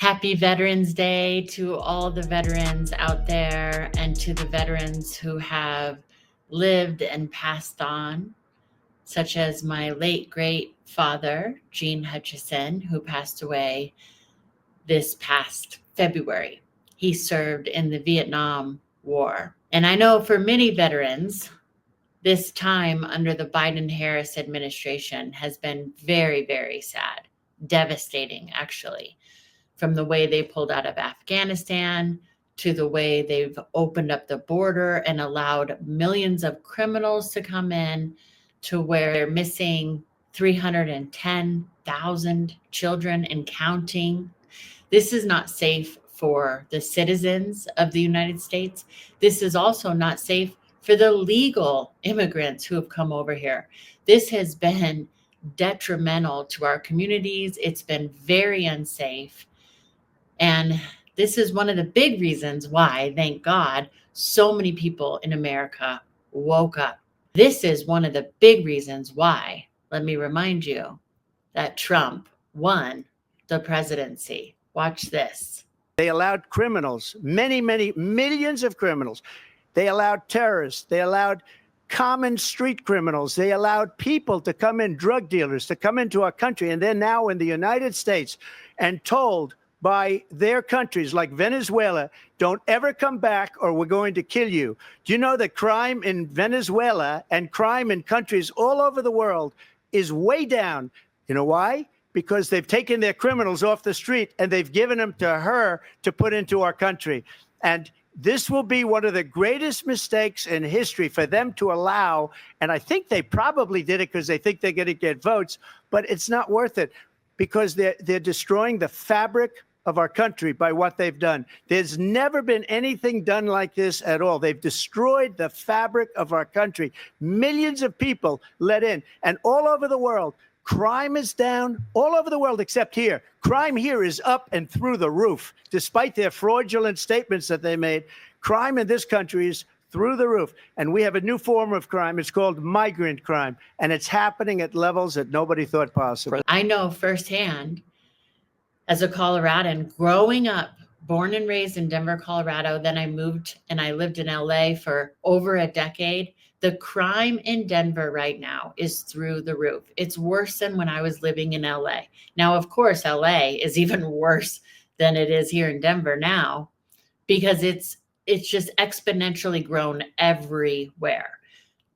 Happy Veterans Day to all the veterans out there and to the veterans who have lived and passed on, such as my late great father, Gene Hutchison, who passed away this past February. He served in the Vietnam War. And I know for many veterans, this time under the Biden-Harris administration has been very, very sad, devastating, actually. From the way they pulled out of Afghanistan to the way they've opened up the border and allowed millions of criminals to come in, to where they're missing 310,000 children and counting. This is not safe for the citizens of the United States. This is also not safe for the legal immigrants who have come over here. This has been detrimental to our communities. It's been very unsafe. And this is one of the big reasons why, thank God, so many people in America woke up. This is one of the big reasons why, let me remind you, that Trump won the presidency. Watch this. They allowed criminals, many millions of criminals. They allowed terrorists. They allowed common street criminals. They allowed people to come in, drug dealers, to come into our country. And they're now in the United States and told by their countries like Venezuela, don't ever come back or we're going to kill you. Do you know that crime in Venezuela and crime in countries all over the world is way down? You know why? Because they've taken their criminals off the street and they've given them to her to put into our country. And this will be one of the greatest mistakes in history for them to allow. And I think they probably did it because they think they're going to get votes, but it's not worth it because they're destroying the fabric of our country by what they've done. There's never been anything done like this at all. They've destroyed the fabric of our country. Millions of people let in, and all over the world, crime is down all over the world except here. Crime here is up and through the roof. Despite their fraudulent statements that they made, crime in this country is through the roof. And we have a new form of crime. It's called migrant crime, and it's happening at levels that nobody thought possible. I know firsthand, as a Coloradan, growing up, born and raised in Denver, Colorado, then I moved and I lived in LA for over a decade. The crime in Denver right now is through the roof. It's worse than when I was living in LA. Now, of course, LA is even worse than it is here in Denver now, because it's just exponentially grown everywhere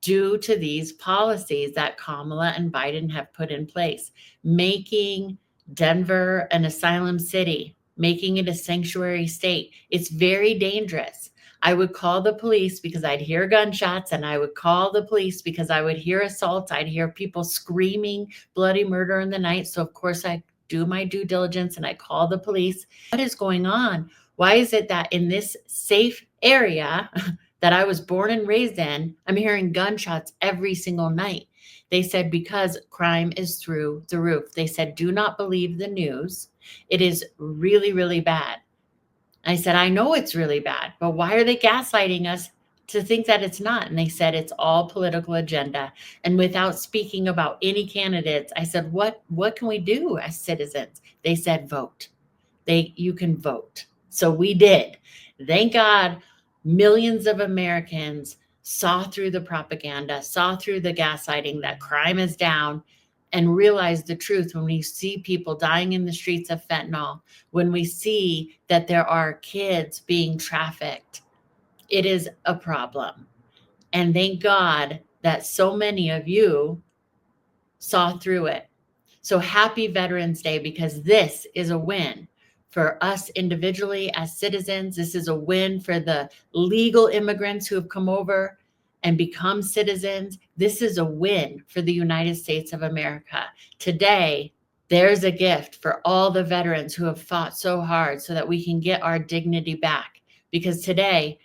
due to these policies that Kamala and Biden have put in place, making Denver an asylum city, making it a sanctuary state. It's very dangerous. I would call the police because I'd hear gunshots, and I would call the police because I would hear assaults. I'd hear people screaming bloody murder in the night. So of course I do my due diligence and I call the police. What is going on? Why is it that in this safe area that I was born and raised in, I'm hearing gunshots every single night? They said, because crime is through the roof. They said, do not believe the news. It is really, really bad. I said, I know it's really bad, but why are they gaslighting us to think that it's not? And they said, it's all political agenda. And without speaking about any candidates, I said, what can we do as citizens? They said, vote. You can vote. So we did. Thank God, millions of Americans saw through the propaganda, saw through the gaslighting that crime is down, and realized the truth. When we see people dying in the streets of fentanyl, when we see that there are kids being trafficked, it is a problem. And thank God that so many of you saw through it. So happy Veterans Day, because this is a win for us individually as citizens. This is a win for the legal immigrants who have come over and become citizens. This is a win for the United States of America. Today, there's a gift for all the veterans who have fought so hard so that we can get our dignity back. Because today,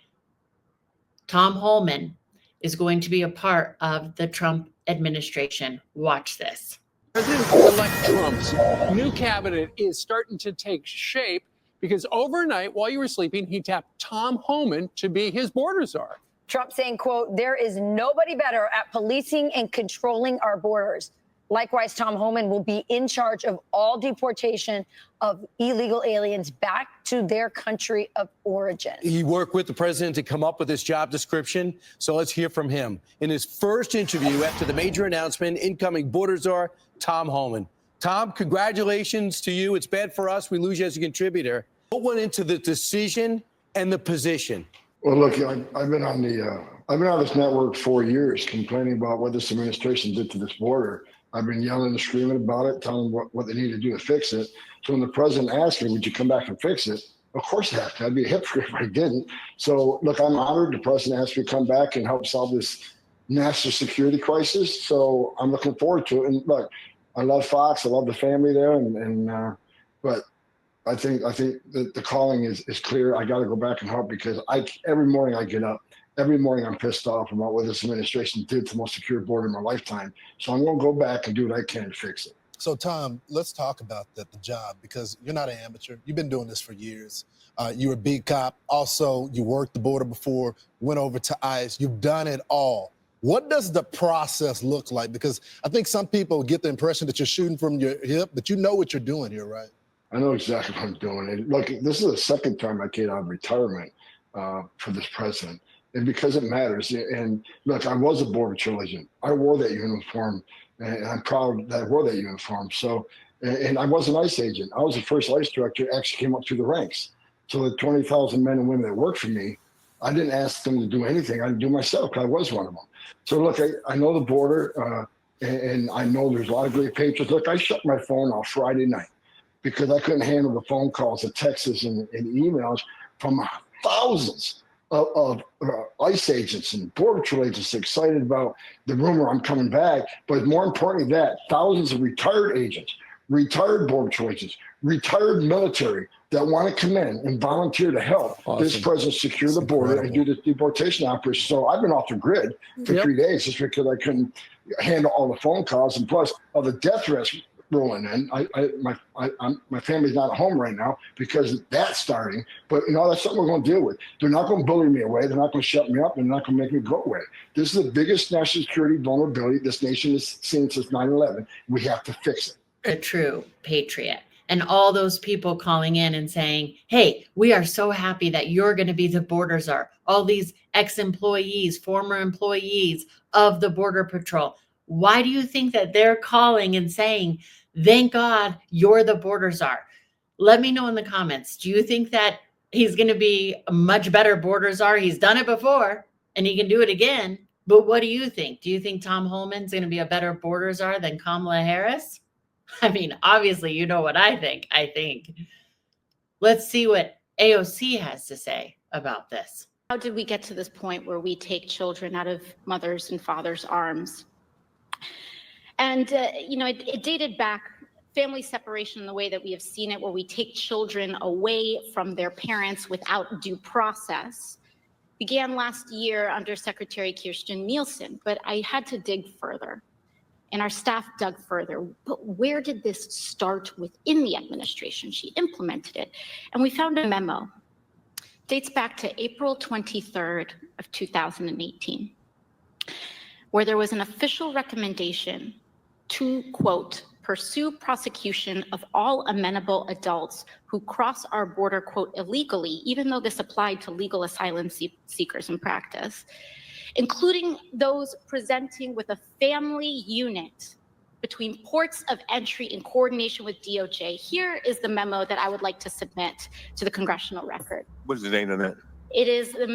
Tom Homan is going to be a part of the Trump administration. Watch this. President-elect Trump's new cabinet is starting to take shape because overnight, while you were sleeping, he tapped Tom Homan to be his border czar. Trump saying, quote, there is nobody better at policing and controlling our borders. Likewise, Tom Homan will be in charge of all deportation of illegal aliens back to their country of origin. He worked with the president to come up with this job description, so let's hear from him. In his first interview after the major announcement, incoming Border Czar, Tom Homan. Tom, congratulations to you. It's bad for us. We lose you as a contributor. What went into the decision and the position? Well, look, I've been on this network 4 years complaining about what this administration did to this border. I've been yelling and screaming about it, telling them what they need to do to fix it. So when the president asked me, would you come back and fix it? Of course I have to. I'd be a hypocrite if I didn't. So, look, I'm honored the president asked me to come back and help solve this national security crisis. So I'm looking forward to it. And look, I love Fox. I love the family there. But I think that the calling is clear. I got to go back and help because every morning I get up. Every morning I'm pissed off about what this administration did to the most secure border in my lifetime. So I'm going to go back and do what I can to fix it. So, Tom, let's talk about the job, because you're not an amateur. You've been doing this for years. You're a big cop. Also, you worked the border before, went over to ICE. You've done it all. What does the process look like? Because I think some people get the impression that you're shooting from your hip, but you know what you're doing here, right? I know exactly what I'm doing. And look, this is the second time I get out of retirement for this president. And because it matters. And look, I was a Border Czar agent. I wore that uniform, and I'm proud that I wore that uniform. So, and I was an ICE agent. I was the first ICE director that actually came up through the ranks. So the 20,000 men and women that worked for me, I didn't ask them to do anything. I do myself, because I was one of them. So look, I know the border, and I know there's a lot of great patriots. Look, I shut my phone off Friday night because I couldn't handle the phone calls, the texts, and emails from thousands of ICE agents and Border Czar agents excited about the rumor I'm coming back. But more importantly, that thousands of retired agents, retired Border Czar agents, retired military that want to come in and volunteer to help this president secure the border and do this deportation operation. So I've been off the grid for 3 days just because I couldn't handle all the phone calls, and plus all the death threats rolling in. My family's not at home right now because that's starting. But that's something we're going to deal with. They're not going to bully me away. They're not going to shut me up. And they're not going to make me go away. This is the biggest national security vulnerability this nation has seen since 9/11. We have to fix it. A true patriot. And all those people calling in and saying, hey, we are so happy that you're going to be the Border Czar. All these ex-employees, former employees of the Border Patrol. Why do you think that they're calling and saying, thank God you're the Border Czar? Let me know in the comments. Do you think that he's going to be a much better Border Czar? He's done it before and he can do it again. But what do you think? Do you think Tom Homan's going to be a better Border Czar than Kamala Harris? I mean, obviously, you know what I think. Let's see what AOC has to say about this. How did we get to this point where we take children out of mothers' and fathers' arms? And, it dated back, family separation in the way that we have seen it, where we take children away from their parents without due process, began last year under Secretary Kirstjen Nielsen. But I had to dig further, and our staff dug further. But where did this start within the administration? She implemented it. And we found a memo. Dates back to April 23rd of 2018, where there was an official recommendation to, quote, pursue prosecution of all amenable adults who cross our border, quote, illegally, even though this applied to legal asylum seekers in practice, including those presenting with a family unit between ports of entry in coordination with DOJ. Here is the memo that I would like to submit to the congressional record. What is the date on that? It is the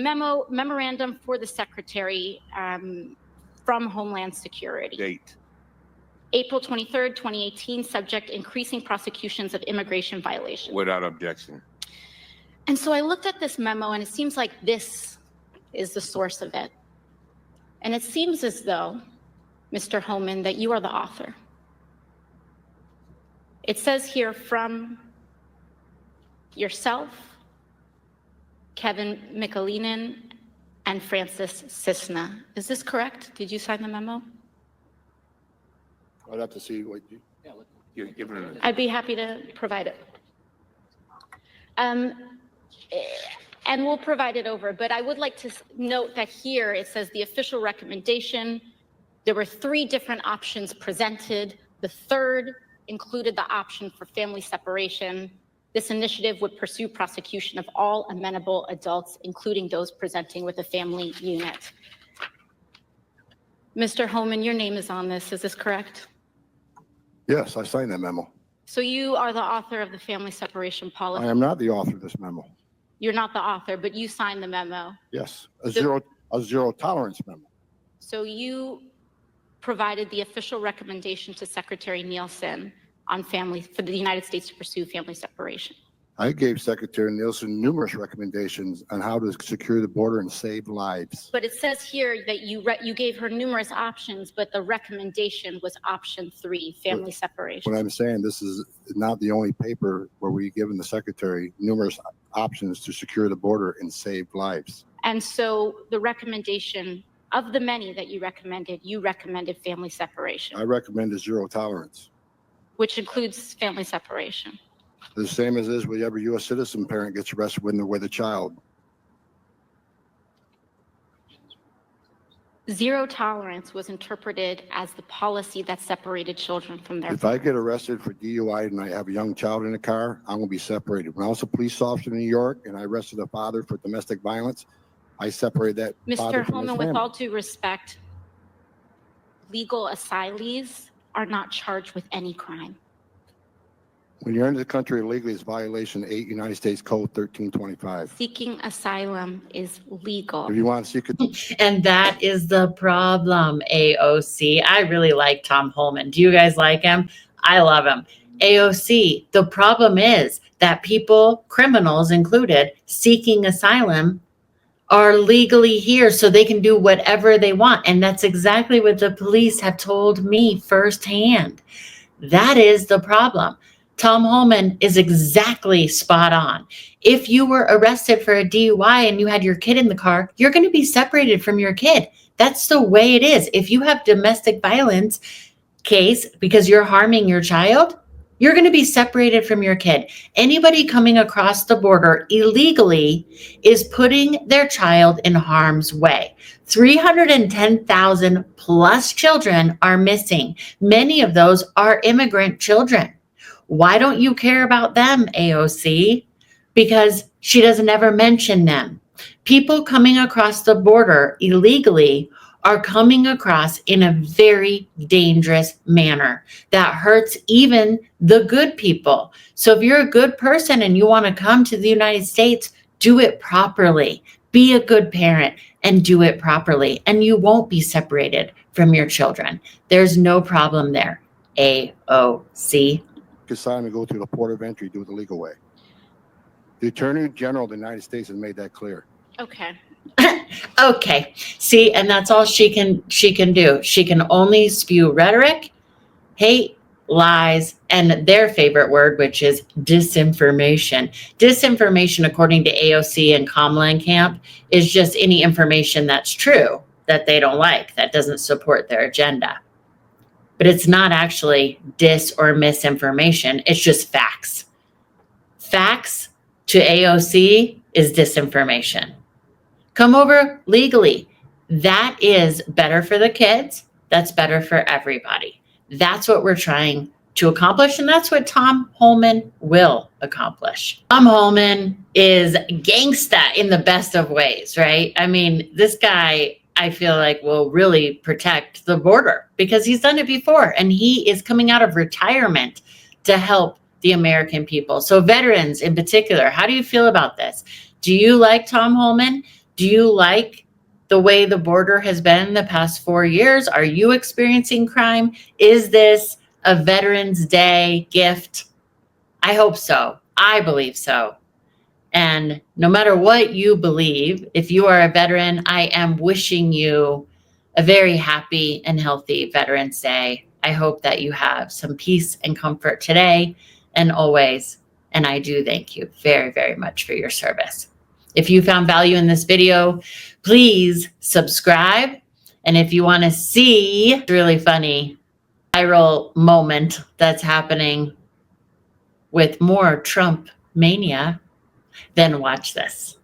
memorandum for the Secretary from Homeland Security. Date. April 23rd, 2018, subject increasing prosecutions of immigration violations. Without objection. And so I looked at this memo, and it seems like this is the source of it. And it seems as though, Mr. Homan, that you are the author. It says here from yourself, Kevin Mikulinin, and Francis Cisna. Is this correct? Did you sign the memo? I'd have to see what you. You're giving it. I'd be happy to provide it. And we'll provide it over, but I would like to note that here it says the official recommendation There were 3 different options presented. The third included the option for family separation. This initiative would pursue prosecution of all amenable adults, including those presenting with a family unit. Mr. Homan, your name is on this. Is this correct? Yes, I signed that memo. So you are the author of the family separation policy. I am not the author of this memo. You're not the author, but you signed the memo. Yes, a zero tolerance memo. So you provided the official recommendation to Secretary Nielsen on family for the United States to pursue family separation. I gave Secretary Nielsen numerous recommendations on how to secure the border and save lives. But it says here that you gave her numerous options, but the recommendation was option 3, family separation. What I'm saying, this is not the only paper where we've given the Secretary numerous options to secure the border and save lives. And so the recommendation of the many that you recommended family separation. I recommend a zero tolerance. Which includes family separation. The same as is with every U.S. citizen parent gets arrested when they're with a child. Zero tolerance was interpreted as the policy that separated children from their If I get arrested for DUI and I have a young child in the car, I'm going to be separated. When I was a police officer in New York and I arrested a father for domestic violence, I separated that father Mr. from his Homan, with family. all due respect, legal asylees are not charged with any crime. When you're into the country illegally, it's violation 8 United States Code 1325. Seeking asylum is legal. If you want to seek it, And that is the problem, AOC. I really like Tom Homan. Do you guys like him? I love him. AOC, the problem is that people, criminals included, seeking asylum are legally here so they can do whatever they want. And that's exactly what the police have told me firsthand. That is the problem. Tom Homan is exactly spot on. If you were arrested for a DUI and you had your kid in the car, you're going to be separated from your kid. That's the way it is. If you have domestic violence case because you're harming your child, you're going to be separated from your kid. Anybody coming across the border illegally is putting their child in harm's way. 310,000 plus children are missing. Many of those are immigrant children. Why don't you care about them, AOC? Because she doesn't ever mention them. People coming across the border illegally are coming across in a very dangerous manner that hurts even the good people. So if you're a good person and you want to come to the United States, do it properly. Be a good parent and do it properly, and you won't be separated from your children. There's no problem there, AOC. asylum and go through the port of entry, do it the legal way. The Attorney General of the United States has made that clear. Okay. Okay. See, and that's all she can do. She can only spew rhetoric, hate, lies, and their favorite word, which is disinformation. Disinformation, according to AOC and Kamala camp, is just any information that's true that they don't like, that doesn't support their agenda. But it's not actually dis or misinformation. It's just facts. Facts to AOC is disinformation. Come over legally. That is better for the kids. That's better for everybody. That's what we're trying to accomplish, and that's what Tom Homan will accomplish. Tom Homan is gangsta in the best of ways, right? I mean, this guy, I feel like, will really protect the border because he's done it before, and he is coming out of retirement to help the American people. So veterans in particular, how do you feel about this? Do you like Tom Homan? Do you like the way the border has been the past 4 years? Are you experiencing crime? Is this a Veterans Day gift? I hope so. I believe so. And no matter what you believe, if you are a veteran, I am wishing you a very happy and healthy Veterans Day. I hope that you have some peace and comfort today and always. And I do thank you very, very much for your service. If you found value in this video, please subscribe. And if you want to see a really funny viral moment that's happening with more Trump mania, then watch this.